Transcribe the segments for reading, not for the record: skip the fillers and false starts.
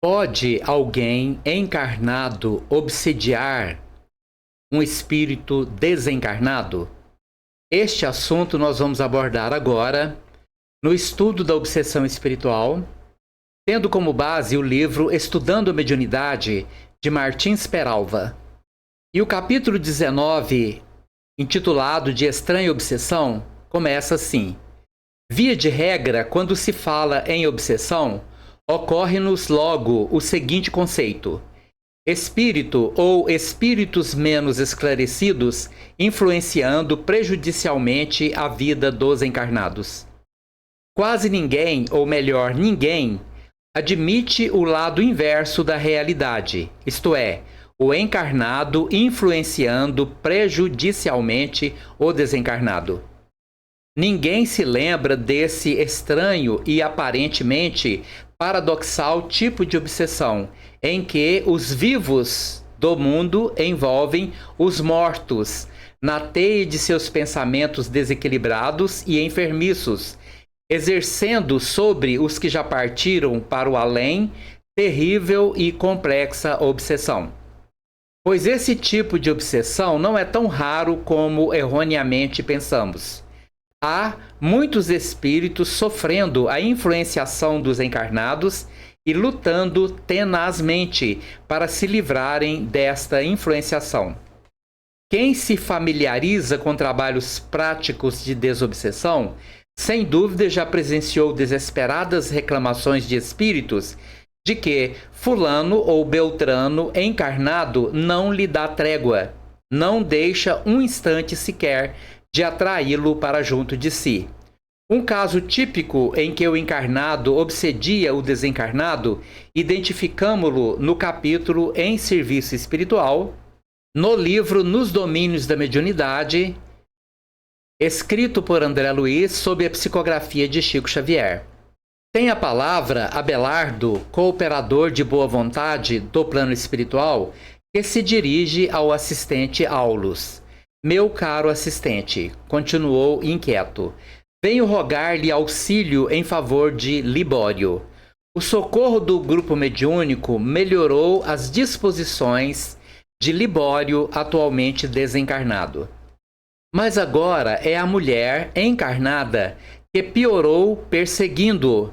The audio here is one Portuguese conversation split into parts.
Pode alguém encarnado obsediar um espírito desencarnado? Este assunto nós vamos abordar agora no estudo da obsessão espiritual, tendo como base o livro Estudando a Mediunidade, de Martins Peralva. E o capítulo 19, intitulado de Estranha Obsessão, começa assim: via de regra, quando se fala em obsessão, ocorre-nos logo o seguinte conceito: espírito ou espíritos menos esclarecidos influenciando prejudicialmente a vida dos encarnados. Quase ninguém, ou melhor, ninguém, admite o lado inverso da realidade, isto é, o encarnado influenciando prejudicialmente o desencarnado. Ninguém se lembra desse estranho e aparentemente paradoxal tipo de obsessão, em que os vivos do mundo envolvem os mortos na teia de seus pensamentos desequilibrados e enfermiços, exercendo sobre os que já partiram para o além terrível e complexa obsessão. Pois esse tipo de obsessão não é tão raro como erroneamente pensamos. Há muitos espíritos sofrendo a influenciação dos encarnados e lutando tenazmente para se livrarem desta influenciação. Quem se familiariza com trabalhos práticos de desobsessão, sem dúvida já presenciou desesperadas reclamações de espíritos de que fulano ou beltrano encarnado não lhe dá trégua, não deixa um instante sequer de atraí-lo para junto de si. Um caso típico em que o encarnado obsedia o desencarnado, identificamo-lo no capítulo Em Serviço Espiritual, no livro Nos Domínios da Mediunidade, escrito por André Luiz sob a psicografia de Chico Xavier. Tem a palavra Abelardo, cooperador de boa vontade do plano espiritual, que se dirige ao assistente Aulus. Meu caro assistente, continuou inquieto, venho rogar-lhe auxílio em favor de Libório. O socorro do grupo mediúnico melhorou as disposições de Libório, atualmente desencarnado. Mas agora é a mulher encarnada que piorou perseguindo-o.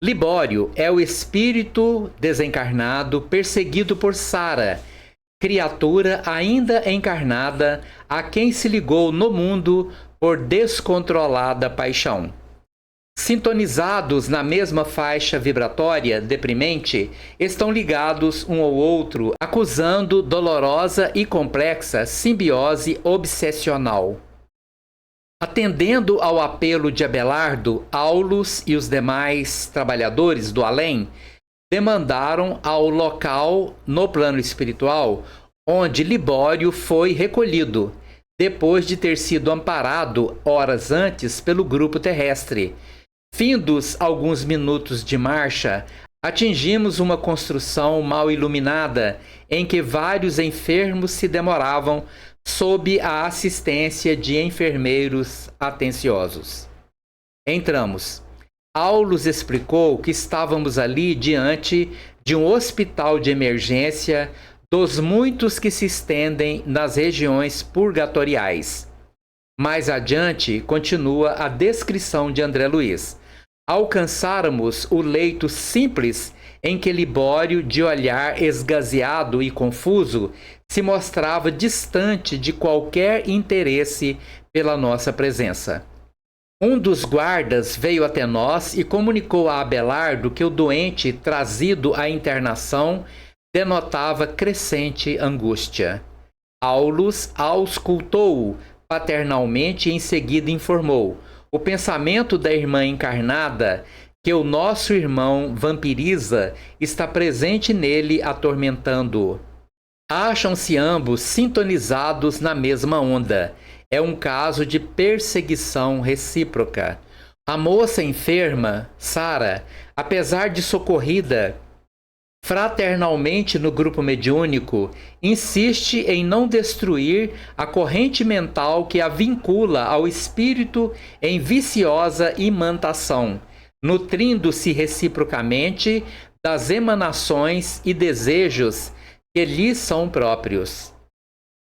Libório é o espírito desencarnado perseguido por Sara, criatura ainda encarnada a quem se ligou no mundo por descontrolada paixão. Sintonizados na mesma faixa vibratória deprimente, estão ligados um ao outro, acusando dolorosa e complexa simbiose obsessional. Atendendo ao apelo de Abelardo, Aulus e os demais trabalhadores do além demandaram ao local no plano espiritual onde Libório foi recolhido, depois de ter sido amparado horas antes pelo grupo terrestre. Findos alguns minutos de marcha, atingimos uma construção mal iluminada em que vários enfermos se demoravam sob a assistência de enfermeiros atenciosos. Entramos. Aulus explicou que estávamos ali diante de um hospital de emergência dos muitos que se estendem nas regiões purgatoriais. Mais adiante, continua a descrição de André Luiz. Alcançáramos o leito simples em que Libório, de olhar esgazeado e confuso, se mostrava distante de qualquer interesse pela nossa presença. Um dos guardas veio até nós e comunicou a Abelardo que o doente trazido à internação denotava crescente angústia. Aulus auscultou-o paternalmente e em seguida informou: o pensamento da irmã encarnada que o nosso irmão vampiriza está presente nele, atormentando-o. Acham-se ambos sintonizados na mesma onda. É um caso de perseguição recíproca. A moça enferma, Sara, apesar de socorrida fraternalmente no grupo mediúnico, insiste em não destruir a corrente mental que a vincula ao espírito em viciosa imantação, nutrindo-se reciprocamente das emanações e desejos que lhes são próprios.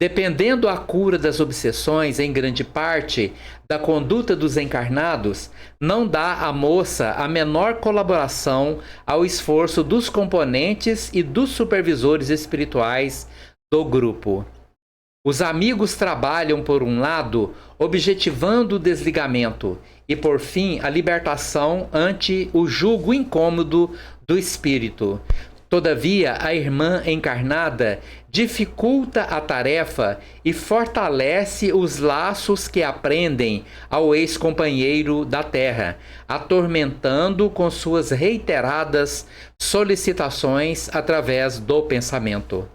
Dependendo a cura das obsessões, em grande parte, da conduta dos encarnados, não dá à moça a menor colaboração ao esforço dos componentes e dos supervisores espirituais do grupo. Os amigos trabalham, por um lado, objetivando o desligamento e, por fim, a libertação ante o jugo incômodo do espírito. Todavia, a irmã encarnada dificulta a tarefa e fortalece os laços que aprendem ao ex-companheiro da Terra, atormentando com suas reiteradas solicitações através do pensamento.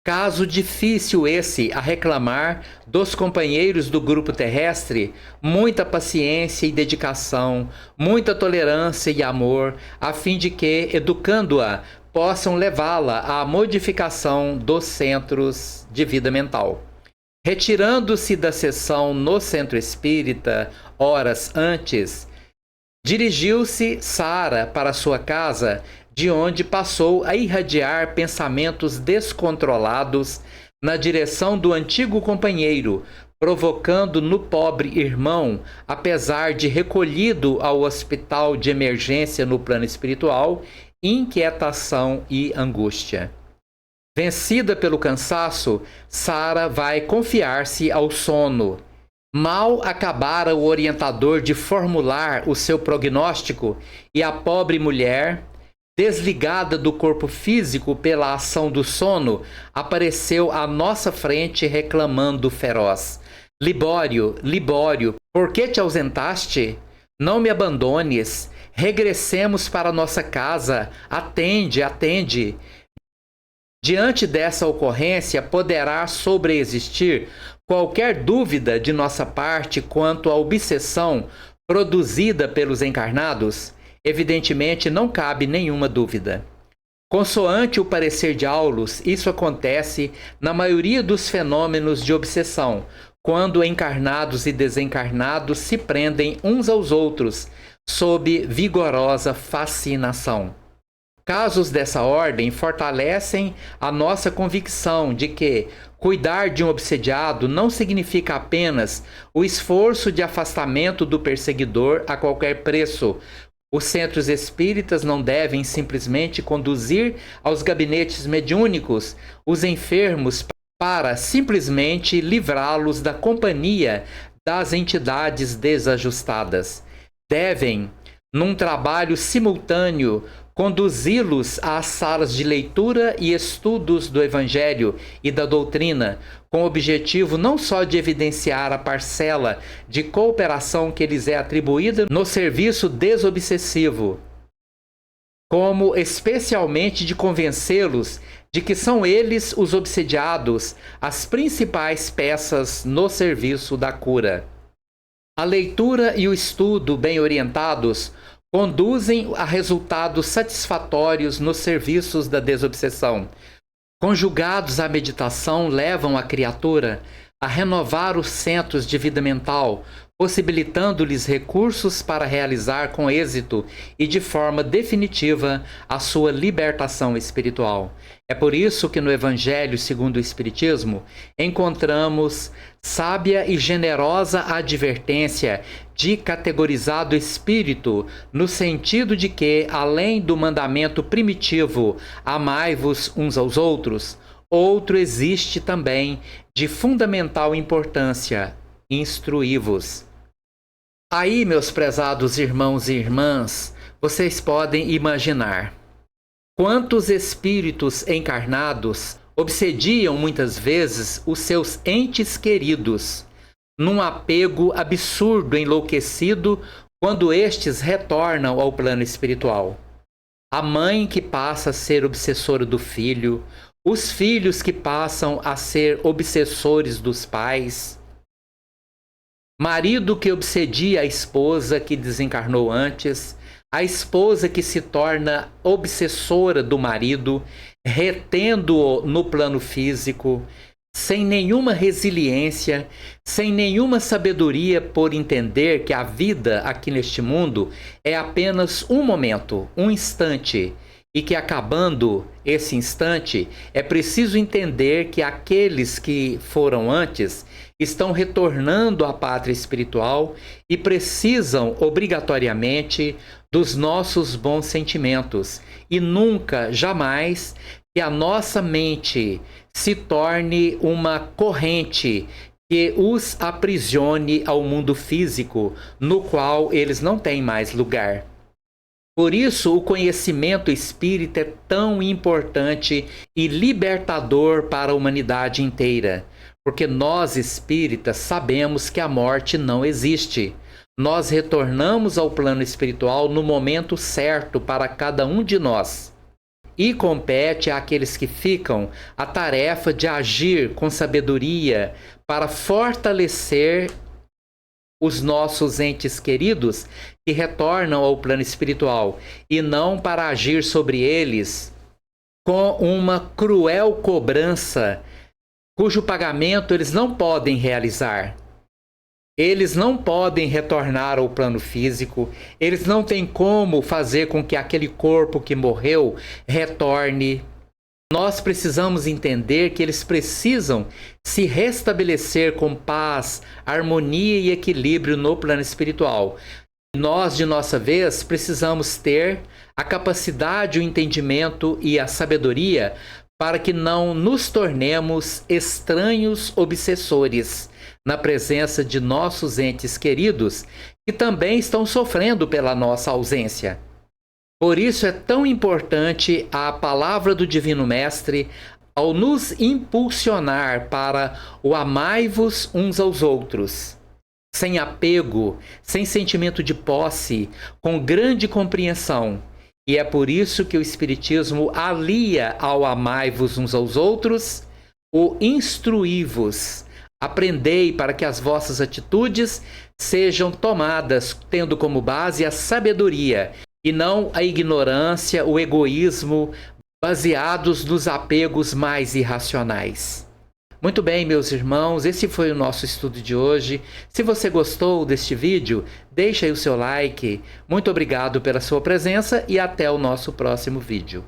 Caso difícil esse a reclamar dos companheiros do grupo terrestre, muita paciência e dedicação, muita tolerância e amor, a fim de que, educando-a, possam levá-la à modificação dos centros de vida mental. Retirando-se da sessão no centro espírita, horas antes, dirigiu-se Sara para sua casa, de onde passou a irradiar pensamentos descontrolados na direção do antigo companheiro, provocando no pobre irmão, apesar de recolhido ao hospital de emergência no plano espiritual, inquietação e angústia. Vencida pelo cansaço, Sara vai confiar-se ao sono. Mal acabara o orientador de formular o seu prognóstico e a pobre mulher, desligada do corpo físico pela ação do sono, apareceu à nossa frente reclamando feroz: Libório, Libório, por que te ausentaste? Não me abandones. Regressemos para nossa casa. Atende, atende. Diante dessa ocorrência, poderá sobreexistir qualquer dúvida de nossa parte quanto à obsessão produzida pelos encarnados? Evidentemente, não cabe nenhuma dúvida. Consoante o parecer de Aulus, isso acontece na maioria dos fenômenos de obsessão, quando encarnados e desencarnados se prendem uns aos outros, sob vigorosa fascinação. Casos dessa ordem fortalecem a nossa convicção de que cuidar de um obsediado não significa apenas o esforço de afastamento do perseguidor a qualquer preço. Os centros espíritas não devem simplesmente conduzir aos gabinetes mediúnicos os enfermos para simplesmente livrá-los da companhia das entidades desajustadas. Devem, num trabalho simultâneo, conduzi-los às salas de leitura e estudos do Evangelho e da doutrina, com o objetivo não só de evidenciar a parcela de cooperação que lhes é atribuída no serviço desobsessivo, como especialmente de convencê-los de que são eles os obsediados, as principais peças no serviço da cura. A leitura e o estudo bem orientados conduzem a resultados satisfatórios nos serviços da desobsessão. Conjugados à meditação, levam a criatura a renovar os centros de vida mental, possibilitando-lhes recursos para realizar com êxito e de forma definitiva a sua libertação espiritual. É por isso que no Evangelho segundo o Espiritismo encontramos sábia e generosa advertência de categorizado espírito, no sentido de que, além do mandamento primitivo, amai-vos uns aos outros, outro existe também de fundamental importância, instruí-vos. Aí, meus prezados irmãos e irmãs, vocês podem imaginar quantos espíritos encarnados obsediam muitas vezes os seus entes queridos, num apego absurdo, enlouquecido, quando estes retornam ao plano espiritual. A mãe que passa a ser obsessora do filho, os filhos que passam a ser obsessores dos pais, marido que obsedia a esposa que desencarnou antes, a esposa que se torna obsessora do marido, retendo-o no plano físico, sem nenhuma resiliência, sem nenhuma sabedoria por entender que a vida aqui neste mundo é apenas um momento, um instante, e que acabando esse instante, é preciso entender que aqueles que foram antes estão retornando à pátria espiritual e precisam obrigatoriamente dos nossos bons sentimentos e nunca, jamais, que a nossa mente se torne uma corrente que os aprisione ao mundo físico, no qual eles não têm mais lugar. Por isso, o conhecimento espírita é tão importante e libertador para a humanidade inteira, porque nós espíritas sabemos que a morte não existe. Nós retornamos ao plano espiritual no momento certo para cada um de nós. E compete àqueles que ficam a tarefa de agir com sabedoria para fortalecer os nossos entes queridos que retornam ao plano espiritual e não para agir sobre eles com uma cruel cobrança cujo pagamento eles não podem realizar. Eles não podem retornar ao plano físico, eles não têm como fazer com que aquele corpo que morreu retorne. Nós precisamos entender que eles precisam se restabelecer com paz, harmonia e equilíbrio no plano espiritual. Nós, de nossa vez, precisamos ter a capacidade, o entendimento e a sabedoria para que não nos tornemos estranhos obsessores na presença de nossos entes queridos que também estão sofrendo pela nossa ausência. Por isso é tão importante a palavra do Divino Mestre ao nos impulsionar para o amai-vos uns aos outros, sem apego, sem sentimento de posse, com grande compreensão. E é por isso que o Espiritismo alia ao amai-vos uns aos outros o instruí-vos. Aprendei para que as vossas atitudes sejam tomadas tendo como base a sabedoria e não a ignorância, o egoísmo, baseados nos apegos mais irracionais. Muito bem, meus irmãos, esse foi o nosso estudo de hoje. Se você gostou deste vídeo, deixe aí o seu like. Muito obrigado pela sua presença e até o nosso próximo vídeo.